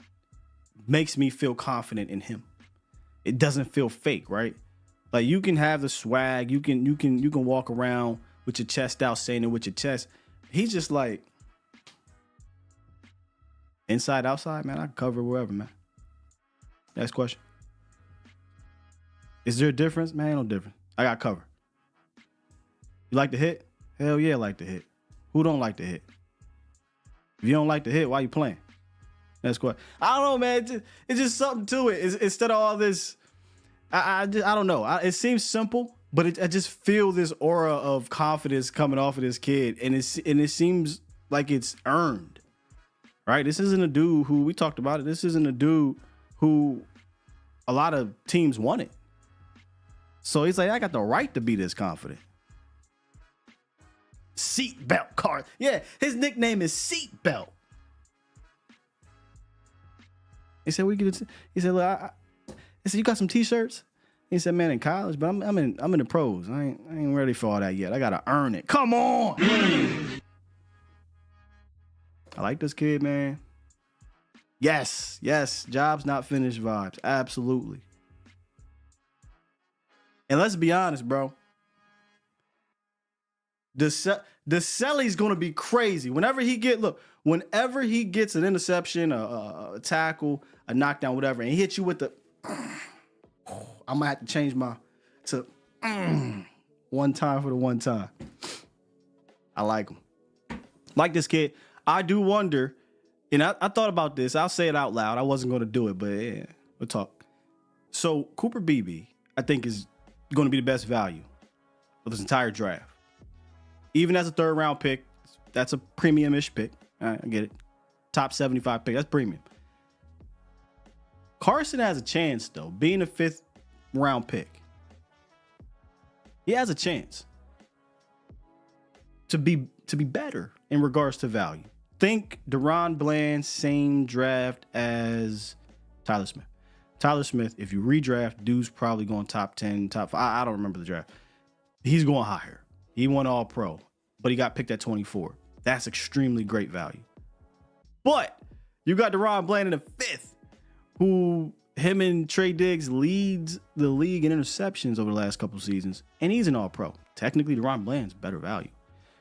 makes me feel confident in him. It doesn't feel fake, right? Like you can have the swag, you can walk around with your chest out, saying it with your chest. He's just like inside, outside, man. I can cover wherever, man. Next question. Is there a difference? Man, ain't no difference. I got cover. You like to hit? Hell yeah, I like to hit. Who don't like to hit? If you don't like to hit, why you playing? That's what I don't know, man. It's just something to it. Instead of all this, I don't know. It seems simple, but I just feel this aura of confidence coming off of this kid, and it seems like it's earned, right? This isn't a dude who we talked about it. This isn't a dude who a lot of teams wanted. So he's like, I got the right to be this confident. Seatbelt card. Yeah, his nickname is Seatbelt. He said, "We get it." He said, "Look, I said, you got some T-shirts?" He said, "Man, in college, but I'm in the pros. I ain't ready for all that yet. I gotta earn it. Come on." I like this kid, man. Yes, job's not finished vibes. Absolutely. And let's be honest, bro. The Selly's gonna be crazy. Whenever he gets an interception, a tackle, a knockdown, whatever, and he hits you with the, I might have to change to one time for the one time. I like him. Like this kid. I do wonder, and I thought about this. I'll say it out loud. I wasn't gonna do it, but yeah, we'll talk. So Cooper Beebe, I think, is going to be the best value of this entire draft. Even as a 3rd round pick, that's a premium-ish pick. All right, I get it. Top 75 pick, that's premium. Carson has a chance, though, being a 5th round pick. He has a chance to be better in regards to value. Think Deron Bland, same draft as Tyler Smith. Tyler Smith, if you redraft, dude's probably going top 10, top 5. I don't remember the draft. He's going higher. He won all pro, but he got picked at 24. That's extremely great value. But you got Deron Bland in the 5th, who him and Trey Diggs leads the league in interceptions over the last couple of seasons, and he's an all pro. Technically, Deron Bland's better value.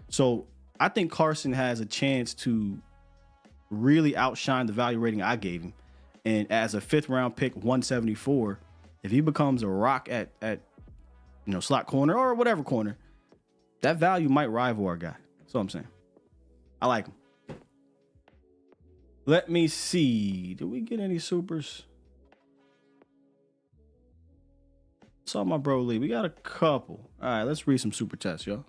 So I think Carson has a chance to really outshine the value rating I gave him. And as a 5th round pick, 174, if he becomes a rock at slot corner or whatever corner, that value might rival our guy. That's what I'm saying. I like him. Let me see. Did we get any supers? Saw my bro Lee. We got a couple. All right, let's read some super chats, y'all.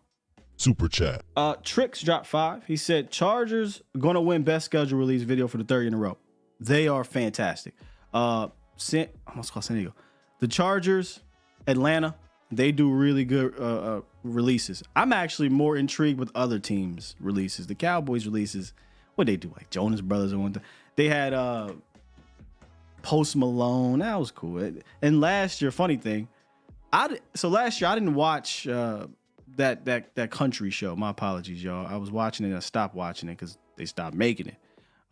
Super chat. Tricks dropped 5. He said Chargers gonna win best schedule release video for the 3rd in a row. They are fantastic. I almost called San Diego. The Chargers, Atlanta, they do really good releases. I'm actually more intrigued with other teams' releases. The Cowboys releases, what they do, like Jonas Brothers or one thing. They had Post Malone. That was cool. And last year, funny thing, last year I didn't watch that country show. My apologies, y'all. I was watching it. I stopped watching it because they stopped making it.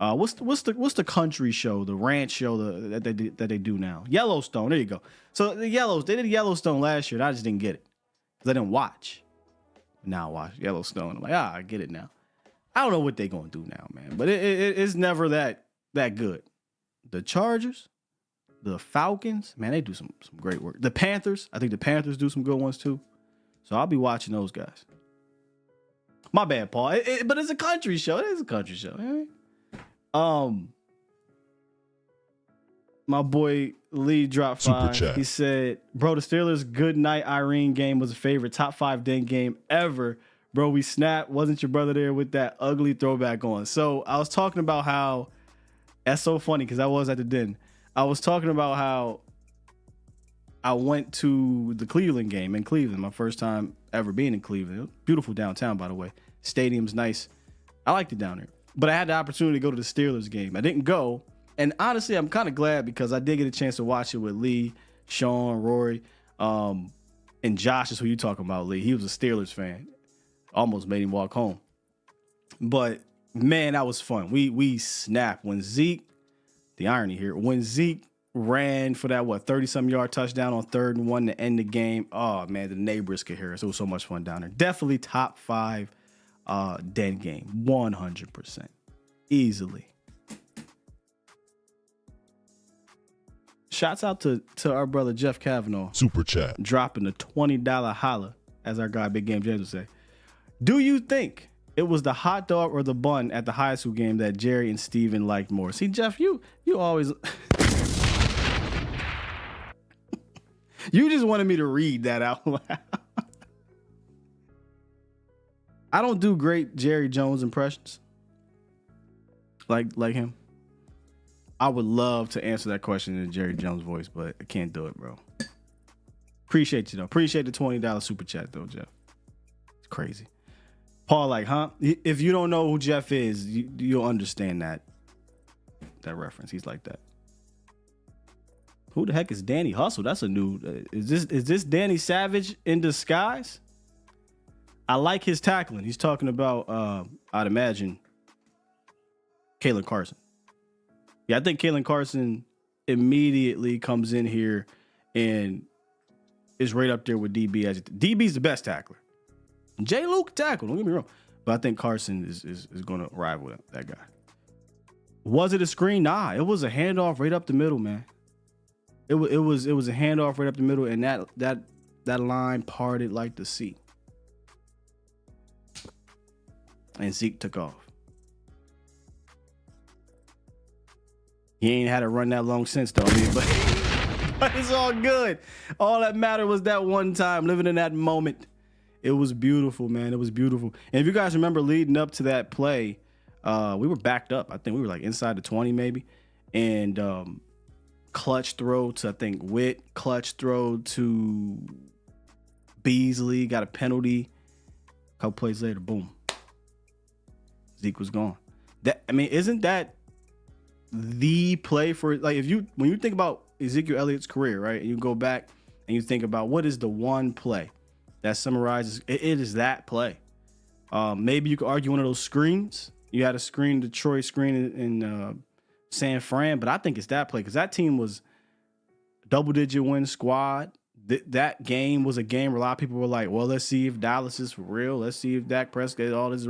What's the country show, the ranch show that they do now? Yellowstone. There you go. So they did Yellowstone last year, and I just didn't get it because I didn't watch. Now I watch Yellowstone. I'm like, I get it now. I don't know what they're gonna do now, man. But it's never that good. The Chargers, the Falcons, man, they do some great work. The Panthers, I think the Panthers do some good ones too. So I'll be watching those guys. My bad, Paul. But it's a country show. It is a country show. My boy Lee dropped Super 5. chat. He said, bro, the Steelers' good night Irene game was a favorite top 5 den game ever. Bro, we snapped. Wasn't your brother there with that ugly throwback on? So I was talking about how, that's so funny because I was at the den. I was talking about how I went to the Cleveland game in Cleveland, my first time ever being in Cleveland. It was beautiful downtown, by the way. Stadium's nice. I liked it down there. But I had the opportunity to go to the Steelers game. I didn't go. And honestly, I'm kind of glad because I did get a chance to watch it with Lee, Sean, Rory, and Josh is who you talking about, Lee. He was a Steelers fan. Almost made him walk home. But, man, that was fun. We snapped. When Zeke, the irony here, when Zeke ran for that, 30-some yard touchdown on 3rd and 1 to end the game, oh, man, the neighbors could hear us. It was so much fun down there. Definitely top 5 den game. 100%. Easily. Shouts out to our brother Jeff Kavanaugh. Super chat. Dropping the $20 holla, as our guy Big Game James would say. Do you think it was the hot dog or the bun at the high school game that Jerry and Steven liked more? See, Jeff, you always... You just wanted me to read that out loud. I don't do great Jerry Jones impressions. Like him. I would love to answer that question in Jerry Jones voice, but I can't do it, bro. Appreciate you, though. Appreciate the $20 super chat, though, Jeff. It's crazy. Paul, like, huh? If you don't know who Jeff is, you'll understand that reference. He's like that. Who the heck is Danny Hustle? That's a new... Is this Danny Savage in disguise? I like his tackling. He's talking about, I'd imagine, Caelen Carson. Yeah, I think Caelen Carson immediately comes in here and is right up there with DB. DB's the best tackler. Jay Luke tackled, don't get me wrong. But I think Carson is going to rival that guy. Was it a screen? Nah, it was a handoff right up the middle, man. It was a handoff right up the middle, and that line parted like the sea. And Zeke took off. He ain't had to run that long since, though. But it's all good. All that mattered was that one time, living in that moment. It was beautiful, man. It was beautiful. And if you guys remember leading up to that play, we were backed up. I think we were like inside the 20 maybe. And clutch throw to, I think, Witt. Clutch throw to Beasley. Got a penalty. A couple plays later, boom. Zeke was gone. Isn't that the play for, like, when you think about Ezekiel Elliott's career, right? And you go back and you think about what is the one play that summarizes it is that play. Maybe you could argue one of those screens. You had a screen, Detroit screen in San Fran, but I think it's that play because that team was double-digit win squad. That game was a game where a lot of people were like, well, let's see if Dallas is for real. Let's see if Dak Prescott, all this.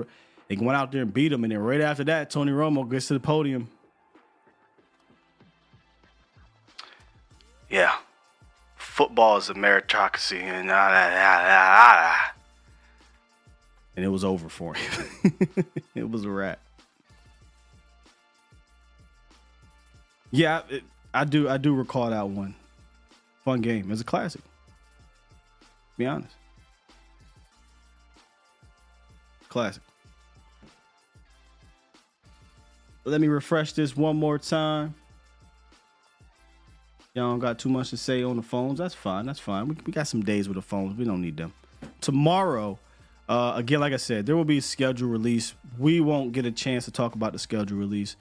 They went out there and beat them, and then right after that, Tony Romo gets to the podium. Yeah, football is a meritocracy, and it was over for him. It was a wrap. Yeah, I do recall that one. Fun game. It was a classic. To be honest, classic. Let me refresh this one more time. Y'all don't got too much to say on the phones. That's fine. That's fine. We got some days with the phones. We don't need them. Tomorrow, again, like I said, there will be a schedule release. We won't get a chance to talk about the schedule release.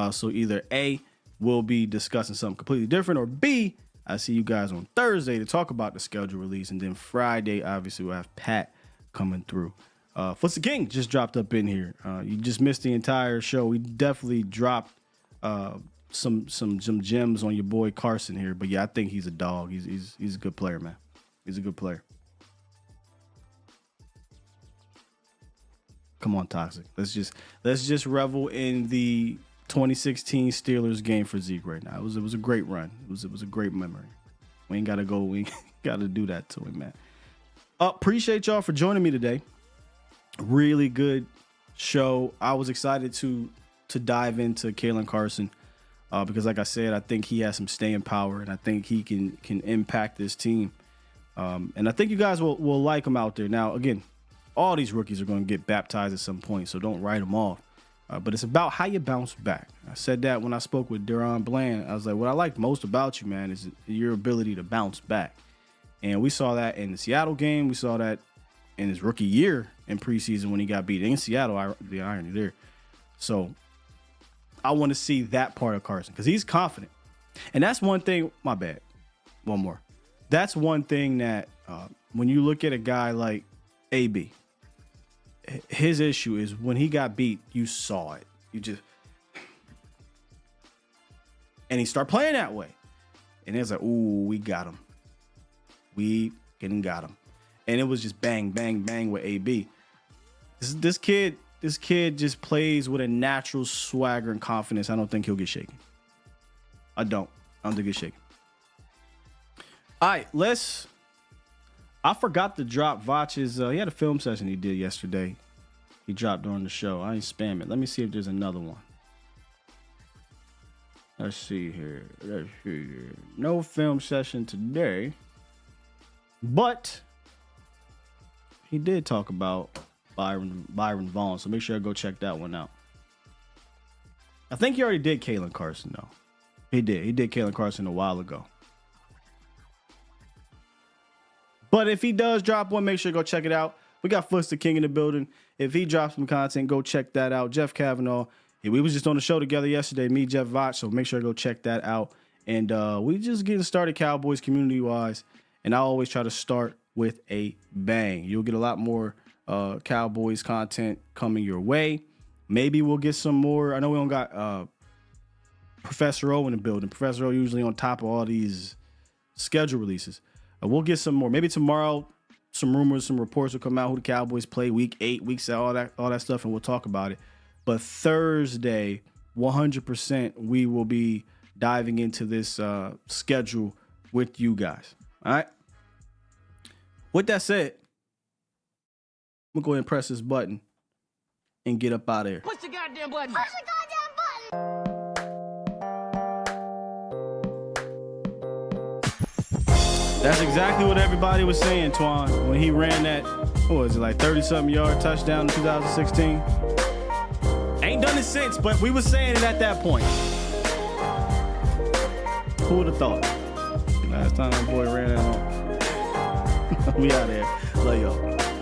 So either A, we'll be discussing something completely different, or B, I see you guys on Thursday to talk about the schedule release. And then Friday, obviously, we'll have Pat coming through. Footsie King just dropped up in here. You just missed the entire show. We definitely dropped some gems on your boy Carson here. But yeah, I think he's a dog. He's a good player, man. He's a good player. Come on, Toxic. Let's just revel in the 2016 Steelers game for Zeke right now. It was a great run. It was a great memory. We ain't gotta go. We ain't gotta do that to him, man. Appreciate y'all for joining me today. Really good show. I was excited to dive into Caelen Carson because, like I said, I think he has some staying power, and I think he can impact this team. And I think you guys will like him out there. Now, again, all these rookies are going to get baptized at some point, so don't write them off. But it's about how you bounce back. I said that when I spoke with Deron Bland. I was like, what I like most about you, man, is your ability to bounce back. And we saw that in the Seattle game. We saw that in his rookie year in preseason when he got beat in Seattle. The irony there. So I want to see that part of Carson because he's confident. And that's one thing. My bad. One more. That's one thing that when you look at a guy like AB, his issue is when he got beat, you saw it. And he started playing that way. And it's like, ooh, we got him. We got him. And it was just bang, bang, bang with AB. This kid just plays with a natural swagger and confidence. I don't think he'll get shaken. I don't think he's shaken. All right, I forgot to drop Vach's. He had a film session he did yesterday. He dropped during the show. I ain't spam it. Let me see if there's another one. Let's see here. No film session today. But he did talk about Byron Vaughn, so make sure I go check that one out. I think he already did Caelen Carson, though. He did Caelen Carson a while ago. But if he does drop one, make sure you go check it out. We got Footsie King in the building. If he drops some content, go check that out. Jeff Kavanaugh. We was just on the show together yesterday, me, Jeff Vach, so make sure to go check that out. And we just getting started Cowboys community-wise, and I always try to start with a bang. You'll get a lot more Cowboys content coming your way. Maybe we'll get some more. I know we don't got Professor O in the building. Professor O usually on top of all these schedule releases. We'll get some more. Maybe tomorrow, some rumors, some reports will come out who the Cowboys play week 8, week 7, all that stuff, and we'll talk about it. But Thursday, 100%, we will be diving into this schedule with you guys. All right. With that said, I'm gonna go ahead and press this button and get up out of here. Push the goddamn button. Push the goddamn button. That's exactly what everybody was saying, Twan, when he ran that, what was it, like 30-something yard touchdown in 2016? Ain't done it since, but we were saying it at that point. Who would have thought? Last time my boy ran that. We out there. Love y'all.